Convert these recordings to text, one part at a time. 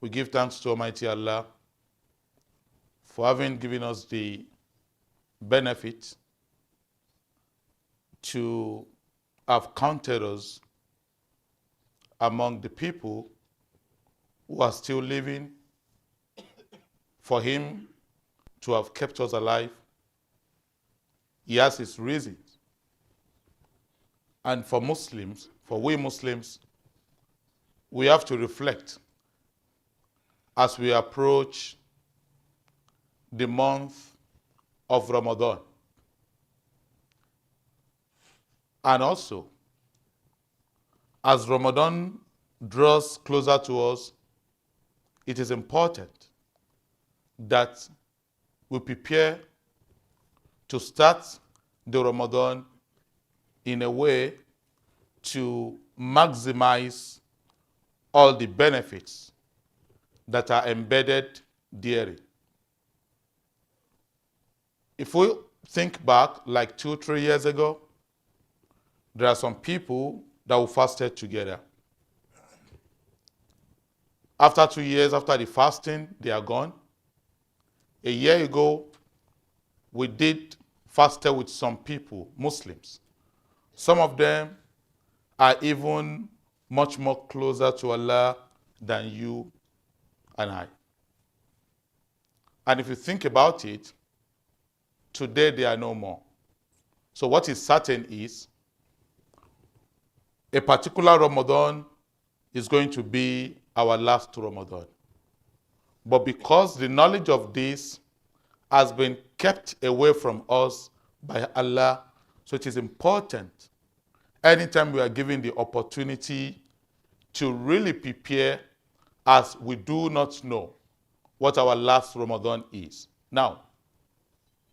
We give thanks to Almighty Allah for having given us the benefit to have counted us among the people who are still living, for Him to have kept us alive. He has His reasons. And for Muslims, for we Muslims, we have to reflect as we approach the month of Ramadan. And also, as Ramadan draws closer to us, it is important that we prepare to start the Ramadan in a way to maximize all the benefits that are embedded therein. If we think back like 2-3 years ago, there are some people that we fasted together. After 2 years, after the fasting, they are gone. A year ago, we did fasted with some people, Muslims. Some of them are even much more closer to Allah than you and I. And if you think about it, today they are no more. So what is certain is, a particular Ramadan is going to be our last Ramadan. But because the knowledge of this has been kept away from us by Allah, so it is important anytime we are given the opportunity to really prepare, as we do not know what our last Ramadan is. Now,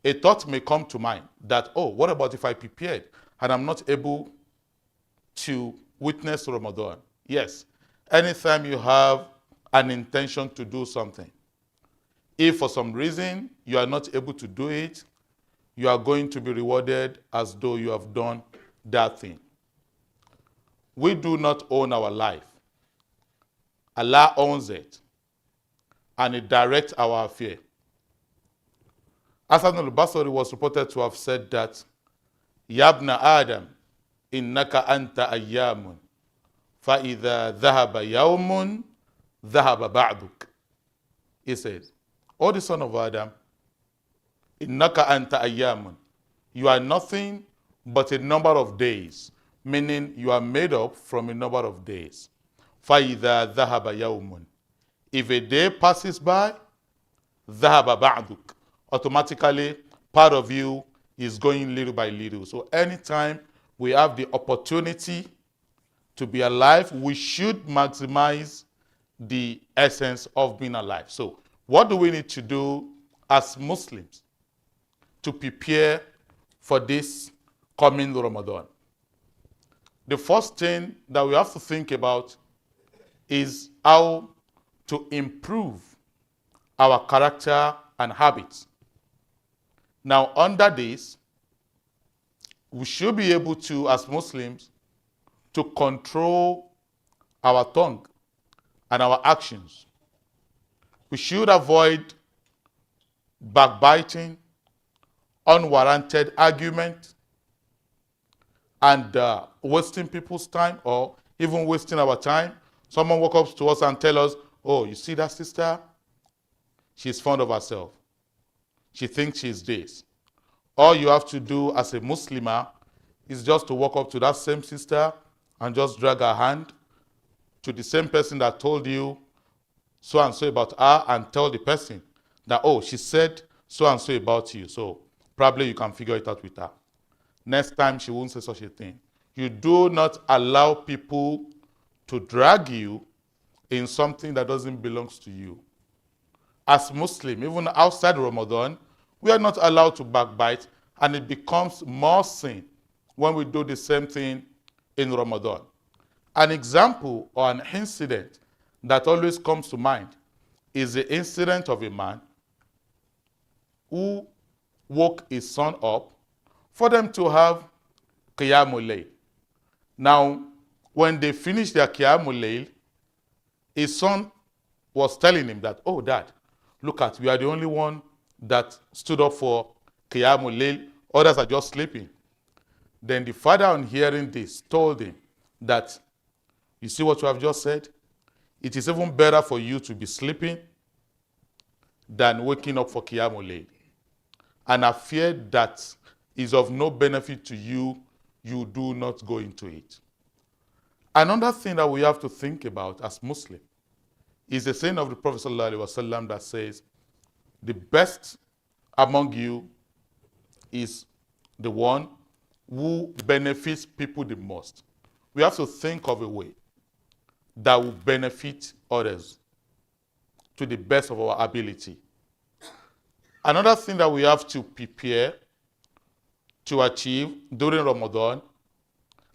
a thought may come to mind that, oh, what about if I prepared and I'm not able to witness Ramadan? Yes, anytime you have an intention to do something, if for some reason you are not able to do it, you are going to be rewarded as though you have done that thing. We do not own our life. Allah owns it, and He directs our affair. Hasan al-Basri was reported to have said that, Yabna Adam, innaka anta ayyamun, fa'idha dhahaba yawmun, dhahaba ba'duk. He says, O the son of Adam, innaka anta ayyamun, you are nothing but a number of days, meaning you are made up from a number of days. فَإِذَا ذَهَبَ يَوْمٌ, if a day passes by, ذَهَبَ بَعْدُكَ, automatically part of you is going little by little. So anytime we have the opportunity to be alive, we should maximize the essence of being alive. So what do we need to do as Muslims to prepare for this coming Ramadan? The first thing that we have to think about is how to improve our character and habits. Now, under this, we should be able to, as Muslims, to control our tongue and our actions. We should avoid backbiting, unwarranted argument, and wasting people's time, or even wasting our time. Someone walk up to us and tell us, oh, you see that sister? She's fond of herself. She thinks she's this. All you have to do as a Muslimah is just to walk up to that same sister and just drag her hand to the same person that told you so and so about her, and tell the person that, oh, she said so and so about you. So probably you can figure it out with her. Next time she won't say such a thing. You do not allow people to drag you in something that doesn't belong to you. As Muslim, even outside Ramadan, we are not allowed to backbite, and it becomes more sin when we do the same thing in Ramadan. An example or an incident that always comes to mind is the incident of a man who woke his son up for them to have Qiyamul Layl. Now, when they finished their Qiyamul Layl, his son was telling him that, oh, Dad, look at, we are the only one that stood up for Qiyamul Layl. Others are just sleeping. Then the father, on hearing this, told him that, you see what you have just said? It is even better for you to be sleeping than waking up for Qiyamul Layl. And a fear that is of no benefit to you, you do not go into it. Another thing that we have to think about as Muslims is the saying of the Prophet ﷺ that says, the best among you is the one who benefits people the most. We have to think of a way that will benefit others to the best of our ability. Another thing that we have to prepare to achieve during Ramadan,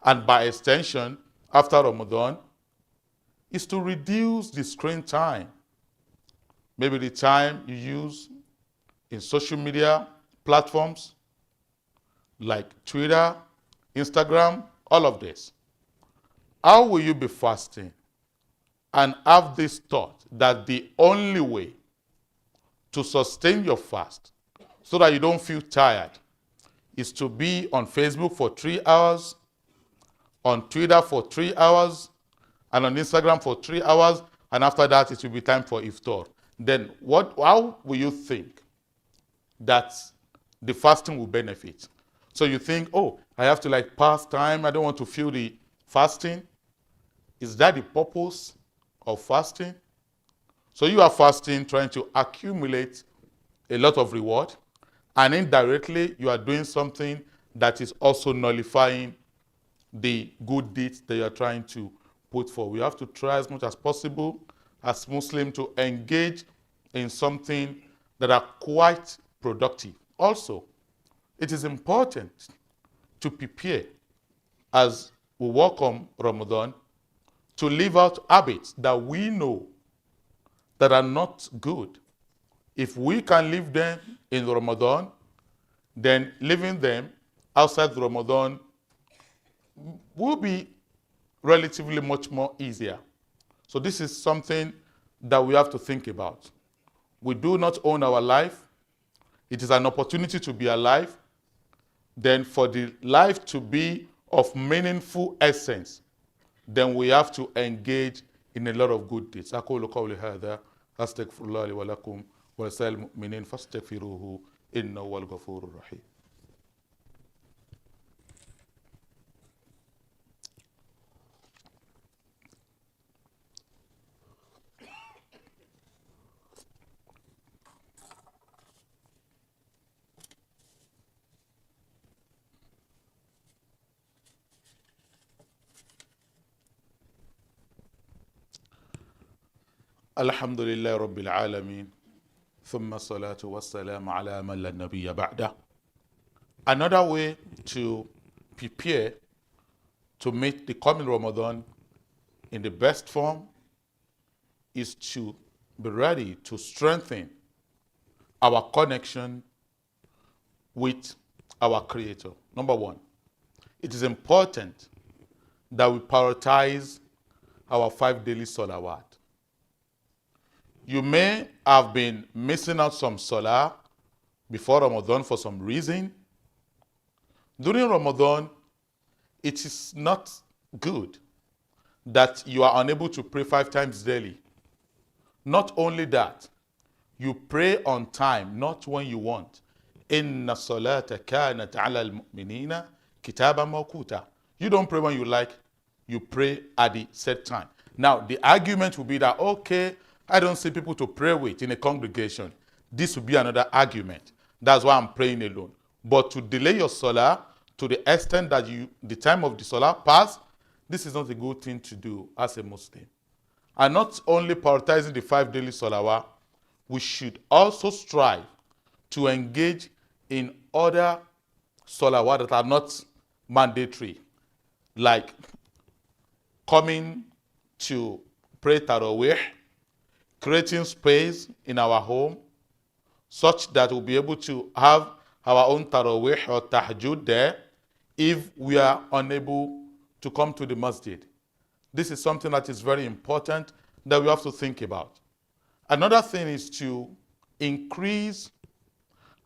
and by extension after Ramadan, is to reduce the screen time. Maybe the time you use in social media platforms like Twitter, Instagram, all of this. How will you be fasting and have this thought that the only way to sustain your fast so that you don't feel tired is to be on Facebook for 3 hours, on Twitter for 3 hours, and on Instagram for 3 hours, and after that it will be time for iftar. Then how will you think that the fasting will benefit? So you think, oh, I have to pass time, I don't want to feel the fasting. Is that the purpose of fasting? So you are fasting, trying to accumulate a lot of reward, and indirectly you are doing something that is also nullifying the good deeds that you are trying to put forward. We have to try as much as possible as Muslims to engage in something that are quite productive. Also, it is important to prepare as we work on Ramadan to live out habits that we know that are not good. If we can live them in Ramadan, then living them outside Ramadan will be relatively much more easier. So this is something that we have to think about. We do not own our life. It is an opportunity to be alive. Then for the life to be of meaningful essence, then we have to engage in a lot of good deeds. أقول قولي هذا أستغفر الله لي ولكم ولسائر المؤمنين فاستغفروه إنه هو الغفور الرحيم. الحمد لله رب العالمين ثم الصلاة والسلام على من لا نبي بعده. Another way to prepare to meet the coming Ramadan in the best form is to be ready to strengthen our connection with our Creator. Number one, it is important that we prioritize our 5 daily salawat. You may have been missing out some salah before Ramadan for some reason. During Ramadan, it is not good that you are unable to pray 5 times daily. Not only that, you pray on time, not when you want. Inna salata kanat ala al-mu'minina kitaban mawquta. You don't pray when you like, you pray at the set time. Now, the argument will be that, okay, I don't see people to pray with in a congregation. This will be another argument. That's why I'm praying alone. But to delay your salah to the extent that the time of the salah pass, this is not a good thing to do as a Muslim. And not only prioritizing the 5 daily salawat, we should also strive to engage in other salawat that are not mandatory, like coming to pray Towoloawi, creating space in our home such that we'll be able to have our own Towoloawi or Tahajjud there if we are unable to come to the masjid. This is something that is very important that we have to think about. Another thing is to increase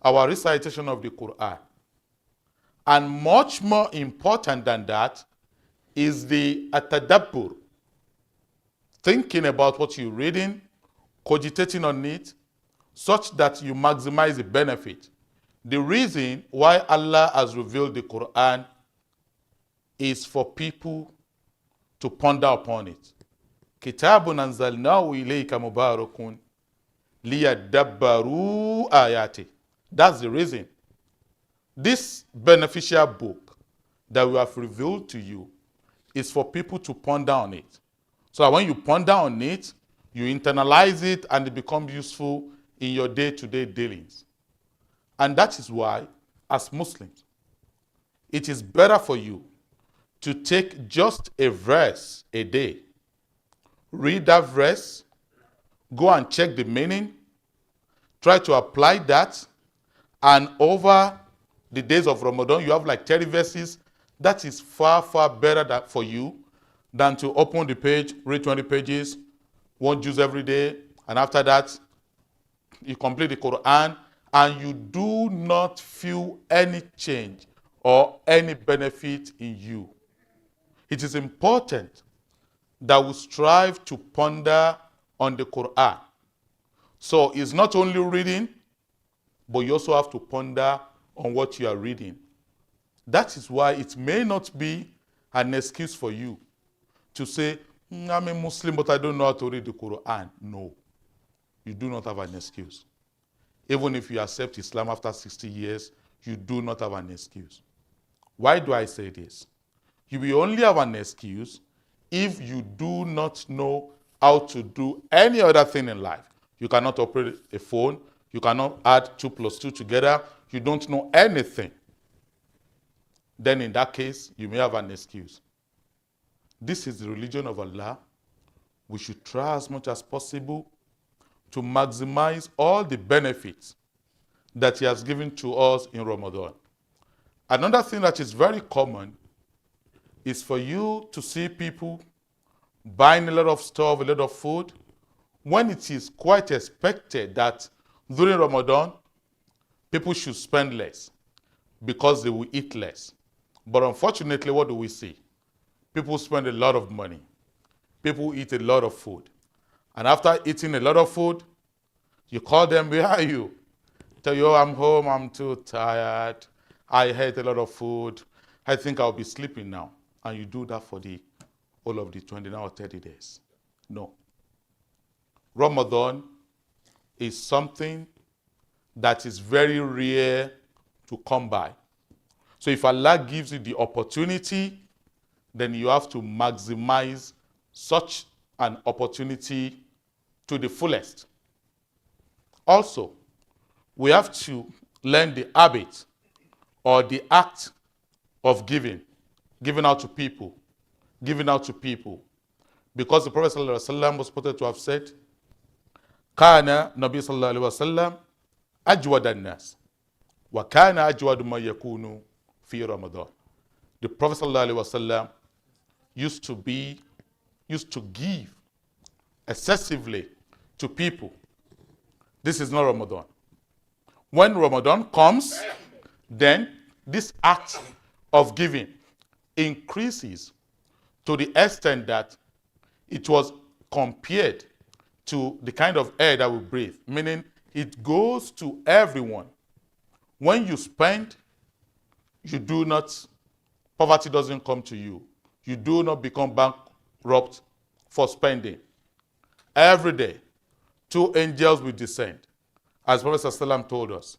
our recitation of the Quran. And much more important than that is the atadabbur, thinking about what you're reading, cogitating on it, such that you maximize the benefit. The reason why Allah has revealed the Quran is for people to ponder upon it. Kitabun anzalnahu ilayka mubarakun liyadabbaru ayati. That's the reason. This beneficial book that we have revealed to you is for people to ponder on it. So that when you ponder on it, you internalize it and it becomes useful in your day-to-day dealings. And that is why, as Muslims, it is better for you to take just a verse a day, read that verse, go and check the meaning, try to apply that, and over the days of Ramadan, you have like 30 verses. That is far, far better for you than to open the page, read 20 pages, one juz every day, and after that, you complete the Quran, and you do not feel any change or any benefit in you. It is important that we strive to ponder on the Quran. So it's not only reading, but you also have to ponder on what you are reading. That is why it may not be an excuse for you to say, I'm a Muslim, but I don't know how to read the Quran. No, you do not have an excuse. Even if you accept Islam after 60 years, you do not have an excuse. Why do I say this? You will only have an excuse if you do not know how to do any other thing in life. You cannot operate a phone. You cannot add 2 plus 2 together. You don't know anything. Then in that case, you may have an excuse. This is the religion of Allah. We should try as much as possible to maximize all the benefits that He has given to us in Ramadan. Another thing that is very common is for you to see people buying a lot of stuff, a lot of food, when it is quite expected that during Ramadan, people should spend less because they will eat less. But unfortunately, what do we see? People spend a lot of money. People eat a lot of food. And after eating a lot of food, you call them, where are you? Tell you, oh, I'm home, I'm too tired. I ate a lot of food. I think I'll be sleeping now. And you do that for the whole of the 29 or 30 days. No. Ramadan is something that is very rare to come by. So if Allah gives you the opportunity, then you have to maximize such an opportunity to the fullest. Also, we have to learn the habit or the act of giving out to people, Because the Prophet ﷺ was quoted to have said, Kana Nabi sallallahu alaihi wasallam ajwad an-nas wa kana ajwad ma yakunu fi Ramadan. The Prophet sallallahu alaihi wasallam used to give excessively to people. This is not Ramadan. When Ramadan comes, then this act of giving increases to the extent that it was compared to the kind of air that we breathe, meaning it goes to everyone. When you spend, poverty doesn't come to you. You do not become bankrupt for spending. Every day, 2 angels will descend, as Prophet ﷺ told us.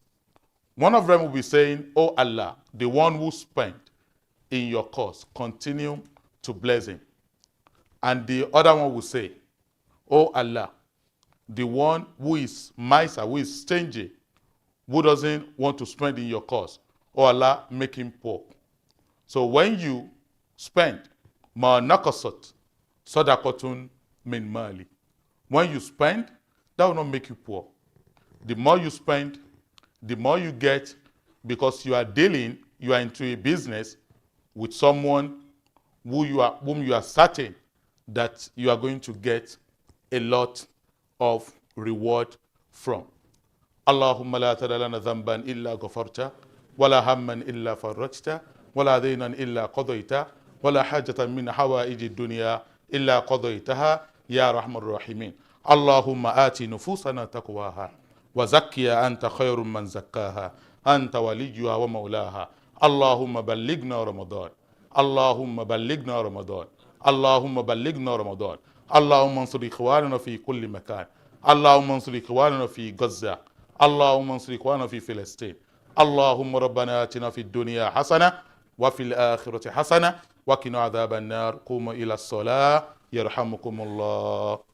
One of them will be saying, oh Allah, the one who spent in your cause, continue to bless him. And the other one will say, oh Allah, the one who is miser, who is stingy, who doesn't want to spend in your cause, oh Allah, make him poor. So when you spend, ma nakasat sadaqatun min mali. When you spend, that will not make you poor. The more you spend, the more you get, because you are into a business with someone whom you are certain that you are going to get a lot of reward from. اللهم لا تدع لنا ذنبا إلا غفرته ولا هما إلا فرجته ولا دينا إلا قضيته ولا حاجة من حوائج الدنيا إلا قضيتها يا أرحم الراحمين. اللهم آت نفوسنا تقواها وزكها أنت خير من زكاها أنت وليها ومولاها. اللهم بلغنا رمضان، اللهم بلغنا رمضان، اللهم بلغنا رمضان. اللهم انصر إخواننا في كل مكان، اللهم انصر إخواننا في غزة، اللهم انصر إخواننا في فلسطين. اللهم ربنا آتنا في الدنيا حسنة وفي الآخرة حسنة وقنا عذاب النار. قوموا إلى الصلاة يرحمكم الله.